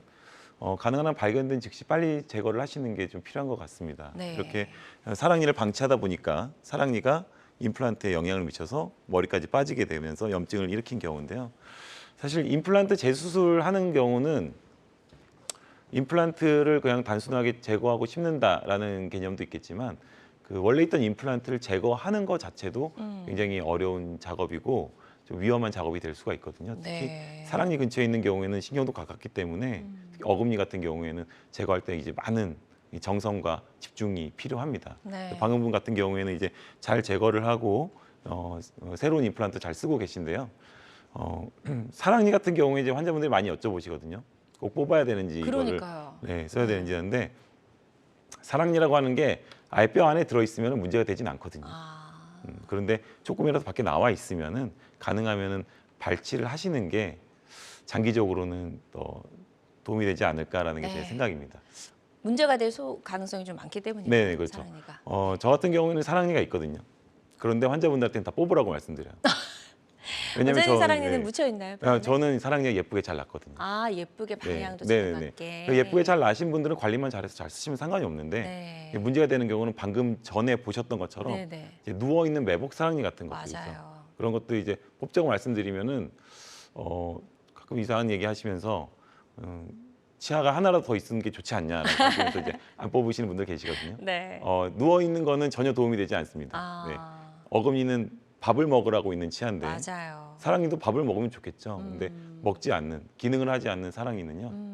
가능한 한 발견된 즉시 빨리 제거를 하시는 게 좀 필요한 것 같습니다. 네. 이렇게 사랑니를 방치하다 보니까 사랑니가 임플란트에 영향을 미쳐서 머리까지 빠지게 되면서 염증을 일으킨 경우인데요. 사실 임플란트 재수술하는 경우는 임플란트를 그냥 단순하게 제거하고 심는다라는 개념도 있겠지만 그 원래 있던 임플란트를 제거하는 것 자체도 굉장히 어려운 작업이고 좀 위험한 작업이 될 수가 있거든요. 특히 네. 사랑니 근처에 있는 경우에는 신경도 가깝기 때문에 특히 어금니 같은 경우에는 제거할 때 이제 많은 이 정성과 집중이 필요합니다. 네. 방금 분 같은 경우에는 이제 잘 제거를 하고 새로운 임플란트 잘 쓰고 계신데요. 사랑니 같은 경우에 이제 환자분들이 많이 여쭤보시거든요. 꼭 뽑아야 되는지 그러니까요. 이거를 써야 되는지 하는데 사랑니라고 하는 게 아예 뼈 안에 들어 있으면 문제가 되진 않거든요. 그런데 조금이라도 밖에 나와 있으면은 가능하면은 발치를 하시는 게 장기적으로는 더 도움이 되지 않을까라는 게 제 네. 생각입니다. 문제가 될 가능성이 좀 많기 때문이죠. 네, 그렇죠. 사랑니가. 저 같은 경우에는 사랑니가 있거든요. 그런데 환자분들한테는 다 뽑으라고 말씀드려요. 원장님 저는, 사랑니는 네. 묻혀 있나요? 뼈에? 저는 사랑니가 예쁘게 잘 났거든요. 예쁘게 방향도 네, 잘 네, 네. 맞게. 그 예쁘게 잘 나신 분들은 관리만 잘해서 잘 쓰시면 상관이 없는데 네. 문제가 되는 경우는 방금 전에 보셨던 것처럼 네네. 이제 누워 있는 매복 사랑니 같은 것들이죠. 맞아요. 그런 것도 이제 법적으로 말씀드리면은 가끔 이상한 얘기 하시면서 치아가 하나라도 더 있는 게 좋지 않냐라고 하시면서 이제 안 뽑으시는 분들 계시거든요. 네. 누워 있는 거는 전혀 도움이 되지 않습니다. 네. 어금니는 밥을 먹으라고 있는 치아인데 맞아요. 사랑니도 밥을 먹으면 좋겠죠. 근데 먹지 않는 기능을 하지 않는 사랑니는요.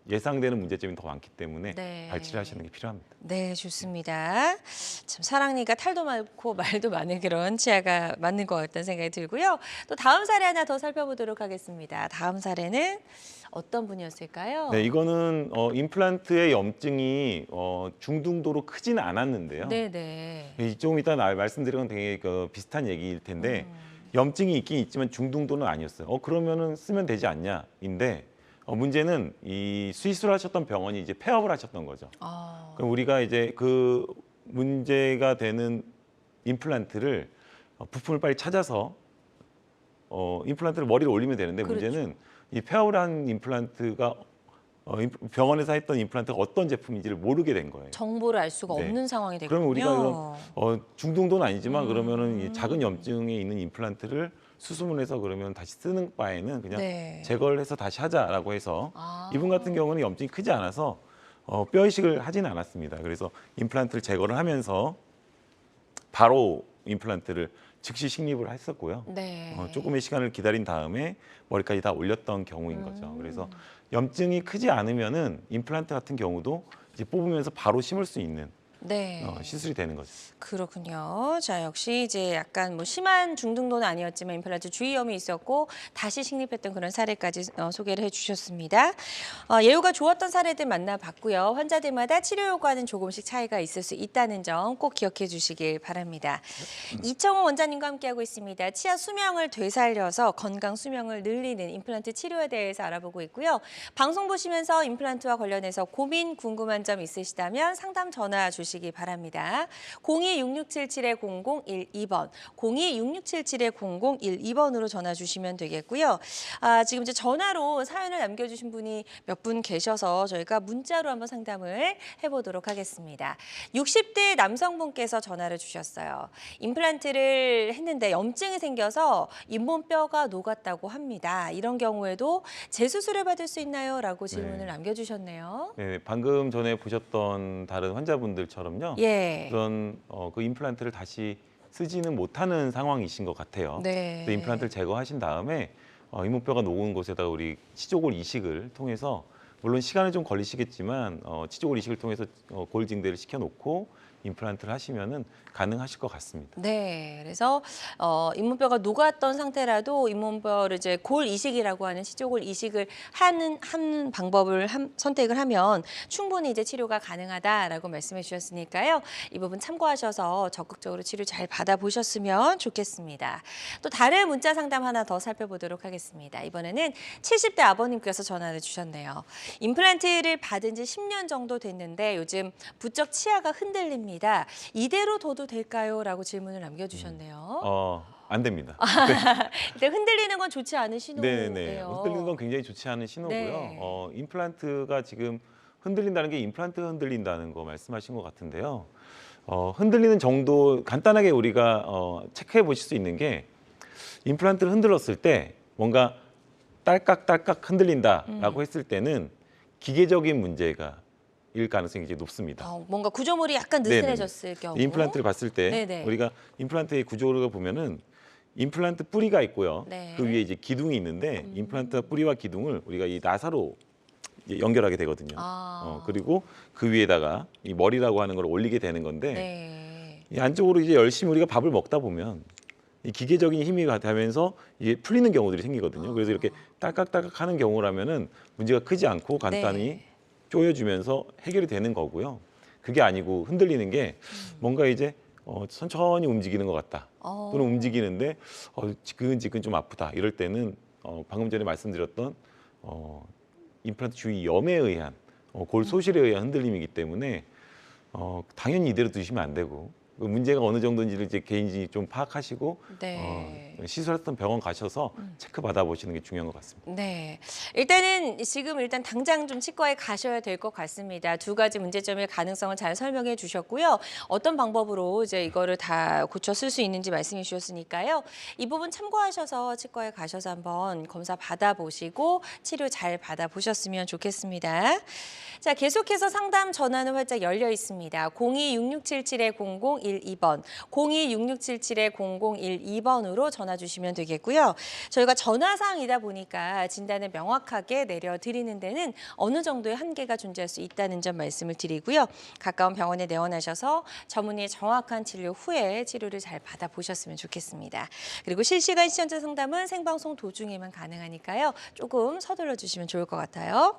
예상되는 문제점이 더 많기 때문에 네. 발치를 하시는 게 필요합니다. 네, 좋습니다. 참 사랑니가 탈도 많고 말도 많은 그런 치아가 맞는 것 같다는 생각이 들고요. 또 다음 사례 하나 더 살펴보도록 하겠습니다. 다음 사례는 어떤 분이었을까요? 네, 이거는 임플란트의 염증이 중등도로 크지는 않았는데요. 네네. 조금 이따 말씀드린 건 되게 비슷한 얘기일 텐데 염증이 있긴 있지만 중등도는 아니었어요. 그러면은 쓰면 되지 않냐인데 문제는 이 수술하셨던 병원이 이제 폐업을 하셨던 거죠. 그럼 우리가 이제 그 문제가 되는 임플란트를 부품을 빨리 찾아서 임플란트를 머리를 올리면 되는데 그렇죠. 문제는 이 폐업을 한 임플란트가 병원에서 했던 임플란트가 어떤 제품인지를 모르게 된 거예요. 정보를 알 수가 네. 없는 상황이 됐군요. 그러면 우리가 이런 중등도는 아니지만 그러면은 이 작은 염증에 있는 임플란트를 수술문해서 그러면 다시 쓰는 바에는 그냥 네. 제거를 해서 다시 하자라고 해서 이분 같은 경우는 염증이 크지 않아서 뼈 이식을 하지는 않았습니다. 그래서 임플란트를 제거를 하면서 바로 임플란트를 즉시 식립을 했었고요. 네. 조금의 시간을 기다린 다음에 머리까지 다 올렸던 경우인 거죠. 그래서 염증이 크지 않으면은 임플란트 같은 경우도 이제 뽑으면서 바로 심을 수 있는 네. 시술이 되는 거죠. 그렇군요. 자, 역시 이제 약간 뭐 심한 중등도는 아니었지만 임플란트 주의염이 있었고 다시 식립했던 그런 사례까지 소개를 해주셨습니다. 예후가 좋았던 사례들 만나봤고요. 환자들마다 치료 효과는 조금씩 차이가 있을 수 있다는 점 꼭 기억해 주시길 바랍니다. 이청호 원장님과 함께하고 있습니다. 치아 수명을 되살려서 건강 수명을 늘리는 임플란트 치료에 대해서 알아보고 있고요. 방송 보시면서 임플란트와 관련해서 고민, 궁금한 점 있으시다면 상담 전화 주시기 바랍니다. 02-6677-0012번, 02-6677-0012번으로 전화 주시면 되겠고요. 지금 이제 전화로 사연을 남겨주신 분이 몇 분 계셔서 저희가 문자로 한번 상담을 해보도록 하겠습니다. 60대 남성분께서 전화를 주셨어요. 임플란트를 했는데 염증이 생겨서 잇몸뼈가 녹았다고 합니다. 이런 경우에도 재수술을 받을 수 있나요? 라고 질문을 네. 남겨주셨네요. 네, 방금 전에 보셨던 다른 환자분들처럼요. 예. 그런 그 임플란트를 다시 쓰지는 못하는 상황이신 것 같아요. 네. 그래서 임플란트를 제거하신 다음에 잇몸뼈가 녹은 곳에다가 우리 치조골 이식을 통해서 물론 시간은 좀 걸리시겠지만 치조골 이식을 통해서 골증대를 시켜놓고 임플란트를 하시면은 가능하실 것 같습니다. 네, 그래서 잇몸뼈가 녹았던 상태라도 잇몸뼈를 이제 골 이식이라고 하는 치조골 이식을 하는 방법을 선택을 하면 충분히 이제 치료가 가능하다라고 말씀해 주셨으니까요. 이 부분 참고하셔서 적극적으로 치료 잘 받아보셨으면 좋겠습니다. 또 다른 문자 상담 하나 더 살펴보도록 하겠습니다. 이번에는 70대 아버님께서 전화를 주셨네요. 임플란트를 받은 지 10년 정도 됐는데 요즘 부쩍 치아가 흔들립니다. 이대로 둬도 될까요? 라고 질문을 남겨주셨네요. 안 됩니다. 근데 흔들리는 건 좋지 않은 신호예요. 네네. 흔들리는 건 굉장히 좋지 않은 신호고요. 네. 임플란트가 지금 흔들린다는 게 임플란트 흔들린다는 거 말씀하신 것 같은데요. 흔들리는 정도 간단하게 우리가 체크해 보실 수 있는 게 임플란트를 흔들었을 때 뭔가 딸깍딸깍 흔들린다라고 했을 때는 기계적인 문제가 일 가능성이 이제 높습니다. 뭔가 구조물이 약간 네네네. 느슨해졌을 경우. 임플란트를 봤을 때 네네. 우리가 임플란트의 구조를 보면은 임플란트 뿌리가 있고요. 네. 그 위에 이제 기둥이 있는데 임플란트 뿌리와 기둥을 우리가 이 나사로 이제 연결하게 되거든요. 그리고 그 위에다가 이 머리라고 하는 걸 올리게 되는 건데 네. 이 안쪽으로 이제 열심히 우리가 밥을 먹다 보면 이 기계적인 힘이 가면서 이게 풀리는 경우들이 생기거든요. 그래서 이렇게 딸깍딸깍 하는 경우라면은 문제가 크지 않고 간단히 네. 조여주면서 해결이 되는 거고요. 그게 아니고 흔들리는 게 뭔가 이제 천천히 움직이는 것 같다. 또는 움직이는데 지근지근 좀 아프다. 이럴 때는 방금 전에 말씀드렸던 임플란트 주위 염에 의한 골 소실에 의한 흔들림이기 때문에 당연히 이대로 두시면 안 되고 그 문제가 어느 정도인지를 이제 개인이 좀 파악하시고 네. 시술했던 병원 가셔서 체크 받아보시는 게 중요한 것 같습니다. 네. 일단은 지금 당장 좀 치과에 가셔야 될 것 같습니다. 두 가지 문제점의 가능성을 잘 설명해 주셨고요. 어떤 방법으로 이제 이거를 다 고쳐 쓸 수 있는지 말씀해 주셨으니까요. 이 부분 참고하셔서 치과에 가셔서 한번 검사 받아보시고 치료 잘 받아보셨으면 좋겠습니다. 자, 계속해서 상담 전화는 활짝 열려 있습니다. 02-6677-0012번, 02-6677-0012번으로 전화 주시면 되겠고요. 저희가 전화상이다 보니까 진단을 명확하게 내려드리는 데는 어느 정도의 한계가 존재할 수 있다는 점 말씀을 드리고요. 가까운 병원에 내원하셔서 전문의의 정확한 진료 후에 치료를 잘 받아보셨으면 좋겠습니다. 그리고 실시간 시연자 상담은 생방송 도중에만 가능하니까요. 조금 서둘러 주시면 좋을 것 같아요.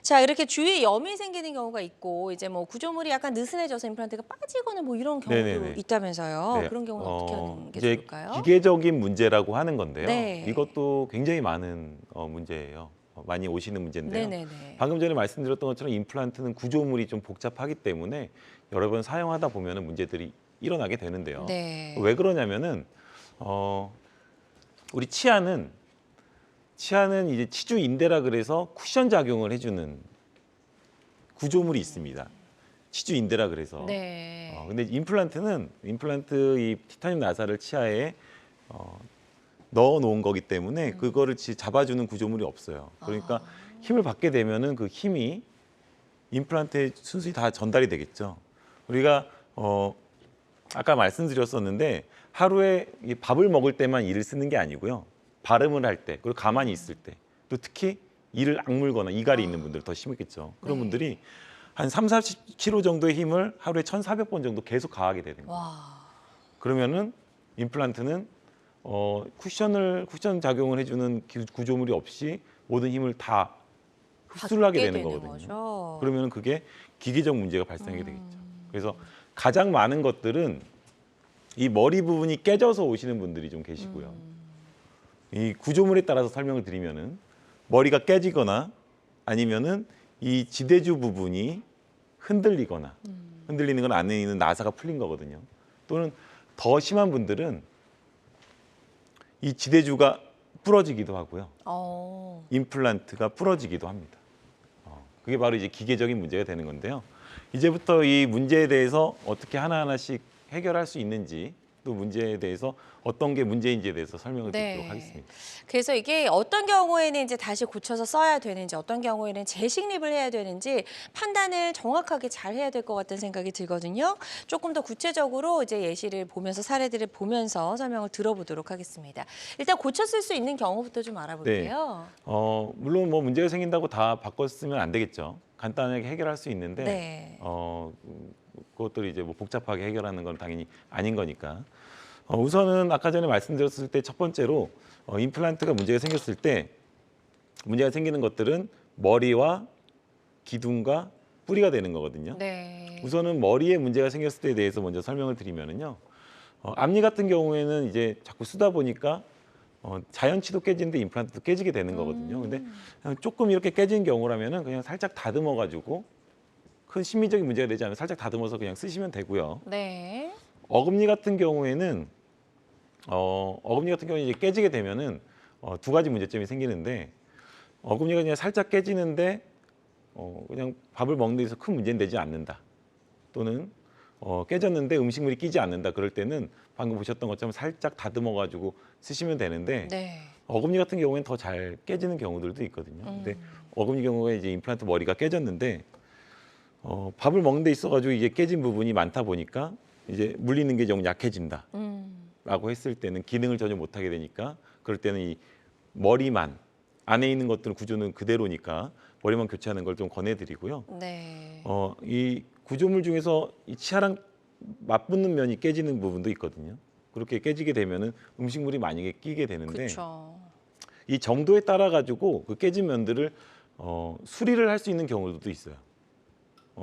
자, 이렇게 주위에 염이 생기는 경우가 있고 이제 뭐 구조물이 약간 느슨해져서 임플란트가 빠지거나 뭐 이런 경우도 네네네. 있다면서요. 네, 그런 경우는 어떻게 하는 게 이제 좋을까요? 기계적인 문제라고 하는 건데요. 네. 이것도 굉장히 많은 문제예요. 많이 오시는 문제인데요. 네네네. 방금 전에 말씀드렸던 것처럼 임플란트는 구조물이 좀 복잡하기 때문에 여러 번 사용하다 보면 문제들이 일어나게 되는데요. 네. 왜 그러냐면은 우리 치아는 이제 치주 인대라 그래서 쿠션 작용을 해주는 구조물이 있습니다. 치주 인대라 그래서. 네. 근데 임플란트 이 티타늄 나사를 치아에 넣어 놓은 거기 때문에 그거를 잡아주는 구조물이 없어요. 그러니까 힘을 받게 되면은 그 힘이 임플란트에 순수히 다 전달이 되겠죠. 우리가 아까 말씀드렸었는데 하루에 이 밥을 먹을 때만 이를 쓰는 게 아니고요. 발음을 할 때, 그리고 가만히 있을 때, 또 특히 이를 악물거나 이갈이 있는 분들 더 심했겠죠. 그런 네. 분들이 한 3, 40kg 정도의 힘을 하루에 1,400번 정도 계속 가하게 되는 거예요. 와. 그러면은 임플란트는 쿠션 작용을 해주는 구조물이 없이 모든 힘을 다 흡수를 하게 받게 되는 거거든요. 거죠. 그러면 그게 기계적 문제가 발생하게 되겠죠. 그래서 가장 많은 것들은 이 머리 부분이 깨져서 오시는 분들이 좀 계시고요. 이 구조물에 따라서 설명을 드리면은 머리가 깨지거나 아니면은 이 지대주 부분이 흔들리거나 흔들리는 건 안에 있는 나사가 풀린 거거든요. 또는 더 심한 분들은 이 지대주가 부러지기도 하고요. 임플란트가 부러지기도 합니다. 그게 바로 이제 기계적인 문제가 되는 건데요. 이제부터 이 문제에 대해서 어떻게 하나하나씩 해결할 수 있는지 또 문제에 대해서 어떤 게 문제인지에 대해서 설명을 드리도록 하겠습니다. 그래서 이게 어떤 경우에는 이제 다시 고쳐서 써야 되는지, 어떤 경우에는 재식립을 해야 되는지 판단을 정확하게 잘 해야 될 것 같다는 생각이 들거든요. 조금 더 구체적으로 이제 예시를 보면서 사례들을 보면서 설명을 들어보도록 하겠습니다. 일단 고쳤을 수 있는 경우부터 좀 알아볼게요. 물론 뭐 문제가 생긴다고 다 바꿨으면 안 되겠죠. 간단하게 해결할 수 있는데 네. 그것들이 이제 뭐 복잡하게 해결하는 건 당연히 아닌 거니까. 우선은 아까 전에 말씀드렸을 때 첫 번째로 임플란트가 문제가 생겼을 때 문제가 생기는 것들은 머리와 기둥과 뿌리가 되는 거거든요. 네. 우선은 머리에 문제가 생겼을 때에 대해서 먼저 설명을 드리면은요. 앞니 같은 경우에는 이제 자꾸 쓰다 보니까 자연치도 깨지는데 임플란트도 깨지게 되는 거거든요. 근데 조금 이렇게 깨진 경우라면은 그냥 살짝 다듬어 가지고 큰 심미적인 문제가 되지 않으면 살짝 다듬어서 그냥 쓰시면 되고요. 네. 어금니 같은 경우에는 이제 깨지게 되면은 두 가지 문제점이 생기는데 어금니가 그냥 살짝 깨지는데 그냥 밥을 먹는 데 있어서 큰 문제는 되지 않는다. 또는 깨졌는데 음식물이 끼지 않는다. 그럴 때는 방금 보셨던 것처럼 살짝 다듬어 가지고 쓰시면 되는데 네. 어금니 같은 경우에는 더 잘 깨지는 경우들도 있거든요. 근데 어금니 경우에 이제 임플란트 머리가 깨졌는데 밥을 먹는 데 있어 가지고 이게 깨진 부분이 많다 보니까 이제 물리는 게 좀 약해진다. 라고 했을 때는 기능을 전혀 못 하게 되니까 그럴 때는 이 머리만 안에 있는 것들은 구조는 그대로니까 머리만 교체하는 걸 좀 권해드리고요. 네. 이 구조물 중에서 이 치아랑 맞붙는 면이 깨지는 부분도 있거든요. 그렇게 깨지게 되면은 음식물이 만약에 끼게 되는데 그렇죠. 이 정도에 따라 가지고 그 깨진 면들을 수리를 할 수 있는 경우도 있어요.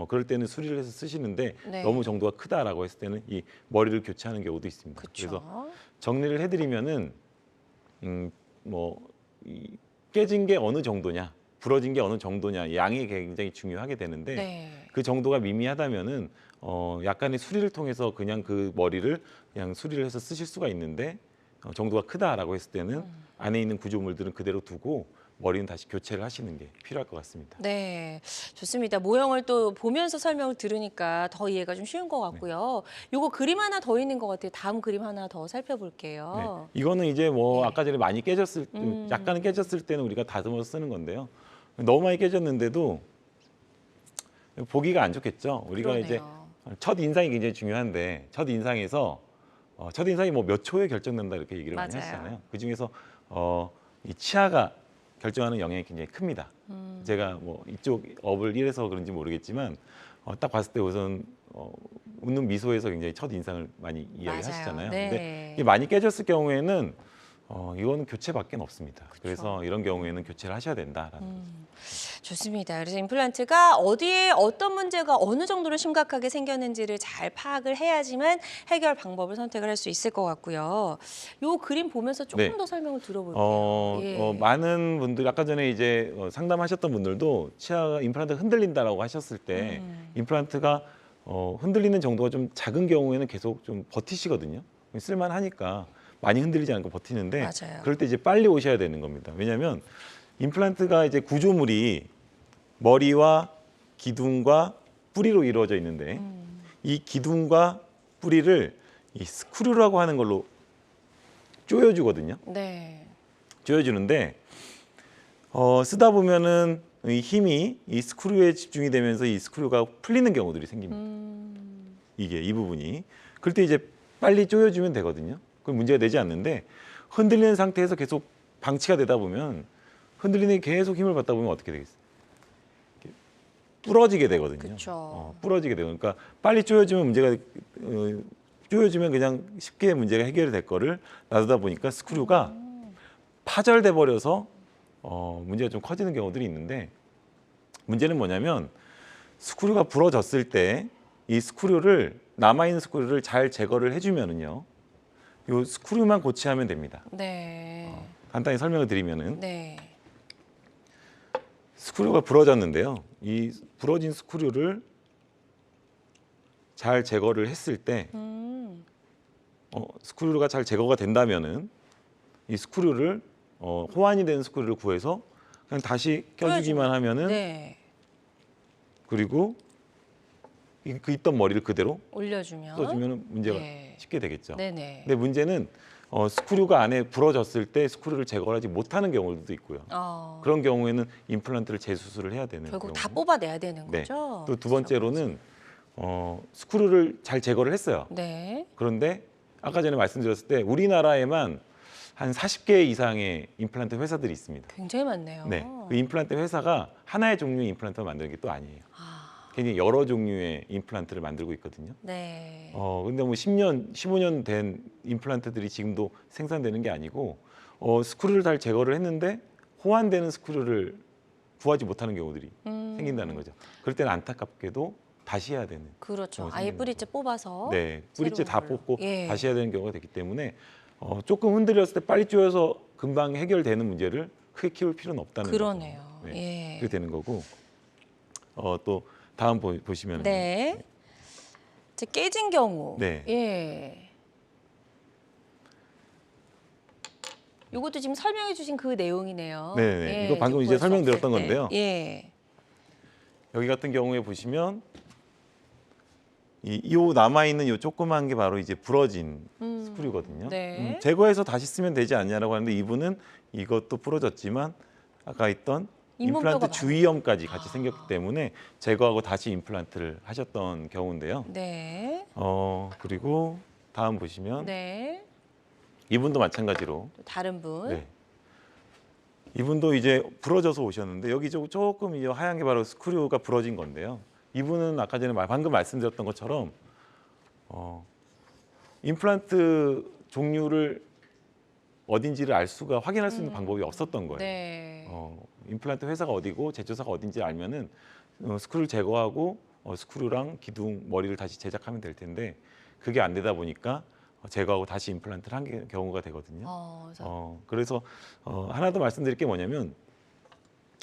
그럴 때는 수리를 해서 쓰시는데 네. 너무 정도가 크다라고 했을 때는 이 머리를 교체하는 경우도 있습니다. 그쵸. 그래서 정리를 해드리면은 이 깨진 게 어느 정도냐, 부러진 게 어느 정도냐 양이 굉장히 중요하게 되는데 네. 그 정도가 미미하다면은 약간의 수리를 통해서 그냥 그 머리를 그냥 수리를 해서 쓰실 수가 있는데 정도가 크다라고 했을 때는 안에 있는 구조물들은 그대로 두고 머리는 다시 교체를 하시는 게 필요할 것 같습니다. 네, 좋습니다. 모형을 또 보면서 설명을 들으니까 더 이해가 좀 쉬운 것 같고요. 요거 그림 하나 더 있는 것 같아요. 다음 그림 하나 더 살펴볼게요. 네. 이거는 이제 뭐 네. 아까 전에 많이 깨졌을 약간은 깨졌을 때는 우리가 다듬어서 쓰는 건데요. 너무 많이 깨졌는데도 보기가 안 좋겠죠. 우리가 이제 그러네요. 첫 인상이 굉장히 중요한데 첫 인상에서 첫 인상이 뭐 몇 초에 결정된다 이렇게 얘기를 많이 맞아요. 하시잖아요. 그 중에서 이 치아가 결정하는 영향이 굉장히 큽니다. 제가 뭐 이쪽 업을 일해서 그런지 모르겠지만 딱 봤을 때 우선 웃는 미소에서 굉장히 첫 인상을 많이 이야기하시잖아요. 네. 근데 이게 많이 깨졌을 경우에는 이거는 교체밖에 없습니다. 그쵸. 그래서 이런 경우에는 교체를 하셔야 된다라는 좋습니다. 그래서 임플란트가 어디에 어떤 문제가 어느 정도로 심각하게 생겼는지를 잘 파악을 해야지만 해결 방법을 선택을 할 수 있을 것 같고요. 요 그림 보면서 조금 네. 더 설명을 들어볼게요. 예. 많은 분들이 아까 전에 이제 상담하셨던 분들도 치아가 임플란트가 흔들린다라고 하셨을 때 임플란트가 흔들리는 정도가 좀 작은 경우에는 계속 좀 버티시거든요. 쓸만하니까 많이 흔들리지 않고 버티는데 맞아요. 그럴 때 이제 빨리 오셔야 되는 겁니다. 왜냐하면 임플란트가 이제 구조물이 머리와 기둥과 뿌리로 이루어져 있는데 이 기둥과 뿌리를 이 스크류라고 하는 걸로 조여주거든요. 네. 조여주는데 쓰다 보면은 이 힘이 이 스크류에 집중이 되면서 이 스크류가 풀리는 경우들이 생깁니다. 이 부분이. 그럴 때 이제 빨리 조여주면 되거든요. 그럼 문제가 되지 않는데 흔들리는 상태에서 계속 방치가 되다 보면 흔들리는 게 계속 힘을 받다 보면 어떻게 되겠어요? 이렇게 부러지게 되거든요. 그쵸. 부러지게 되고 그러니까 빨리 조여주면 문제가 조여주면 그냥 쉽게 문제가 해결이 될 거를 놔두다 보니까 스크류가 파절돼 버려서 문제가 좀 커지는 경우들이 있는데 문제는 뭐냐면 스크류가 부러졌을 때 이 스크류를 남아있는 스크류를 잘 제거를 해주면은요, 이 스크류만 고치하면 됩니다. 네. 간단히 설명을 드리면은 네. 스크류가 부러졌는데요. 이 부러진 스크류를 잘 제거를 했을 때 스크류가 잘 제거가 된다면은 이 스크류를 호환이 되는 스크류를 구해서 그냥 다시 껴주기만 하면은 네. 그리고 그 있던 머리를 그대로 올려주면. 써주면 문제가 네. 쉽게 되겠죠. 네네. 근데 문제는 스크류가 안에 부러졌을 때 스크류를 제거하지 못하는 경우도 있고요. 그런 경우에는 임플란트를 재수술을 해야 되는 결국 경우. 다 뽑아내야 되는 네. 거죠. 또 두 번째로는 스크류를 잘 제거를 했어요. 네. 그런데 아까 전에 말씀드렸을 때 우리나라에만 한 40개 이상의 임플란트 회사들이 있습니다. 굉장히 많네요. 네. 그 임플란트 회사가 하나의 종류의 임플란트를 만드는 게 또 아니에요. 아, 굉장히 여러 종류의 임플란트를 만들고 있거든요. 네. 근데 뭐 10년, 15년 된 임플란트들이 지금도 생산되는 게 아니고 스크류를 잘 제거를 했는데 호환되는 스크류를 구하지 못하는 경우들이 생긴다는 거죠. 그럴 때는 안타깝게도 다시 해야 되는. 그렇죠. 경우가 아예 생기는 뿌리째 뽑아서. 네, 뿌리째 다 새로운 걸로. 뽑고 예. 다시 해야 되는 경우가 되기 때문에 조금 흔들렸을 때 빨리 조여서 금방 해결되는 문제를 크게 키울 필요는 없다는 그러네요. 거죠. 예. 그렇게 되는 거고 또 다음 보시면 네. 이제 깨진 경우. 네. 예. 이것도 지금 설명해 주신 그 내용이네요. 네, 예, 이거 방금 이제 구할 수 설명드렸던 없을 때. 건데요. 예. 여기 같은 경우에 보시면 이 남아 있는 이 조그만 게 바로 이제 부러진 스크류거든요. 네. 제거해서 다시 쓰면 되지 않냐라고 하는데 이분은 이것도 부러졌지만 아까 있던 잇몸뼈가 임플란트 주위염까지 같이 생겼기 때문에 제거하고 다시 임플란트를 하셨던 경우인데요. 네. 그리고 다음 보시면 네. 이분도 마찬가지로 또 다른 분. 네. 이분도 이제 부러져서 오셨는데 여기 조금 이제 하얀 게 바로 스크류가 부러진 건데요. 이분은 아까 전에 방금 말씀드렸던 것처럼 임플란트 종류를 어딘지를 알 수가 확인할 수 있는 방법이 없었던 거예요. 네. 임플란트 회사가 어디고 제조사가 어딘지 알면은 스크류를 제거하고 스크류랑 기둥 머리를 다시 제작하면 될 텐데 그게 안 되다 보니까 제거하고 다시 임플란트를 한 경우가 되거든요. 그래서 하나 더 말씀드릴 게 뭐냐면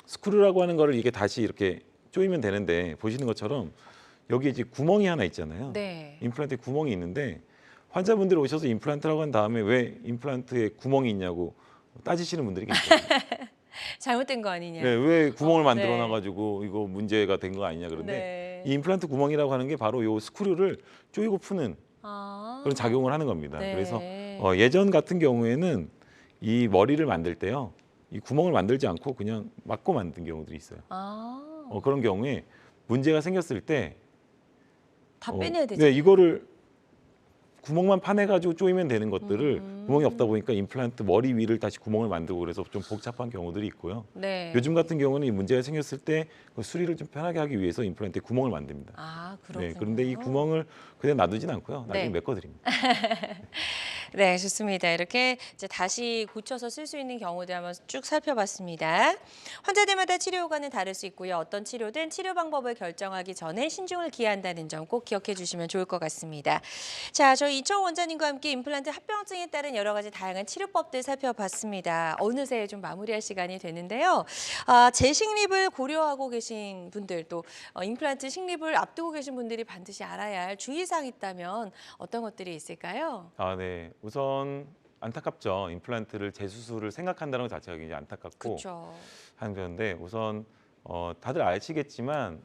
스크류라고 하는 거를 이게 다시 이렇게 조이면 되는데 보시는 것처럼 여기 이제 구멍이 하나 있잖아요. 네. 임플란트에 구멍이 있는데 환자분들이 오셔서 임플란트라고 한 다음에 왜 임플란트에 구멍이 있냐고 따지시는 분들이 계세요. 잘못된 거 아니냐. 네, 왜 구멍을 만들어 네. 놔가지고 이거 문제가 된 거 아니냐 그런데 네. 이 임플란트 구멍이라고 하는 게 바로 요 스크류를 조이고 푸는 아. 그런 작용을 하는 겁니다. 네. 그래서 예전 같은 경우에는 이 머리를 만들 때요, 이 구멍을 만들지 않고 그냥 막고 만든 경우들이 있어요. 그런 경우에 문제가 생겼을 때 다 빼내야 되죠. 네, 이거를 구멍만 파내가지고 조이면 되는 것들을 구멍이 없다 보니까 임플란트 머리 위를 다시 구멍을 만들고 그래서 좀 복잡한 경우들이 있고요. 네. 요즘 같은 경우는 이 문제가 생겼을 때 그 수리를 좀 편하게 하기 위해서 임플란트에 구멍을 만듭니다. 그렇군요. 네, 그런데 이 구멍을 그냥 놔두진 않고요. 나중에 네. 메꿔드립니다. 네, 좋습니다. 이렇게 이제 다시 고쳐서 쓸 수 있는 경우들 한번 쭉 살펴봤습니다. 환자들마다 치료 효과는 다를 수 있고요. 어떤 치료든 치료 방법을 결정하기 전에 신중을 기한다는 점 꼭 기억해 주시면 좋을 것 같습니다. 자, 저희 이청호 원장님과 함께 임플란트 합병증에 따른 여러 가지 다양한 치료법들 살펴봤습니다. 어느새 좀 마무리할 시간이 되는데요. 재식립을 고려하고 계신 분들 또 임플란트 식립을 앞두고 계신 분들이 반드시 알아야 할 주의사항이 있다면 어떤 것들이 있을까요? 네. 우선 안타깝죠. 임플란트를 재수술을 생각한다는 것 자체가 굉장히 안타깝고 그렇죠. 하는 건데 우선 다들 아시겠지만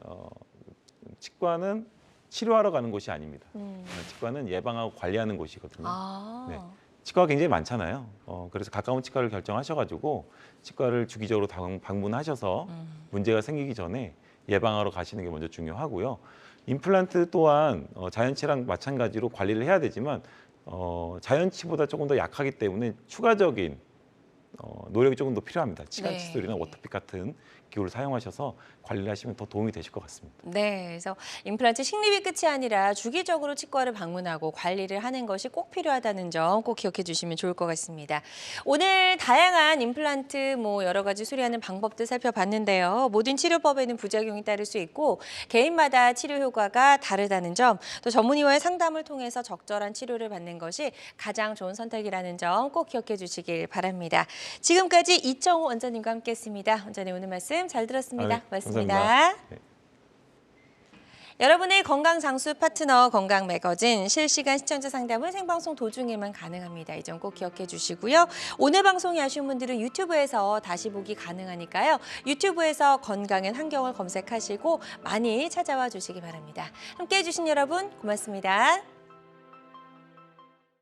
치과는 치료하러 가는 곳이 아닙니다. 치과는 예방하고 관리하는 곳이거든요. 네. 치과가 굉장히 많잖아요. 그래서 가까운 치과를 결정하셔가지고 치과를 주기적으로 방문하셔서 문제가 생기기 전에 예방하러 가시는 게 먼저 중요하고요. 임플란트 또한 자연치랑 마찬가지로 관리를 해야 되지만 자연치보다 조금 더 약하기 때문에 추가적인 노력이 조금 더 필요합니다. 치간 네. 칫솔이나 워터픽 같은 기구를 사용하셔서 관리를 하시면 더 도움이 되실 것 같습니다. 네, 그래서 임플란트 식립이 끝이 아니라 주기적으로 치과를 방문하고 관리를 하는 것이 꼭 필요하다는 점 꼭 기억해 주시면 좋을 것 같습니다. 오늘 다양한 임플란트 여러 가지 수리하는 방법들 살펴봤는데요. 모든 치료법에는 부작용이 따를 수 있고 개인마다 치료 효과가 다르다는 점, 또 전문의와의 상담을 통해서 적절한 치료를 받는 것이 가장 좋은 선택이라는 점 꼭 기억해 주시길 바랍니다. 지금까지 이정호 원장님과 함께했습니다. 원장님 오늘 말씀 잘 들었습니다. 고맙습니다. 감사합니다. 네. 여러분의 건강 장수 파트너 건강 매거진 실시간 시청자 상담은 생방송 도중에만 가능합니다. 이 점 꼭 기억해 주시고요. 오늘 방송이 아쉬운 분들은 유튜브에서 다시 보기 가능하니까요. 유튜브에서 건강엔 한경을 검색하시고 많이 찾아와 주시기 바랍니다. 함께해 주신 여러분 고맙습니다.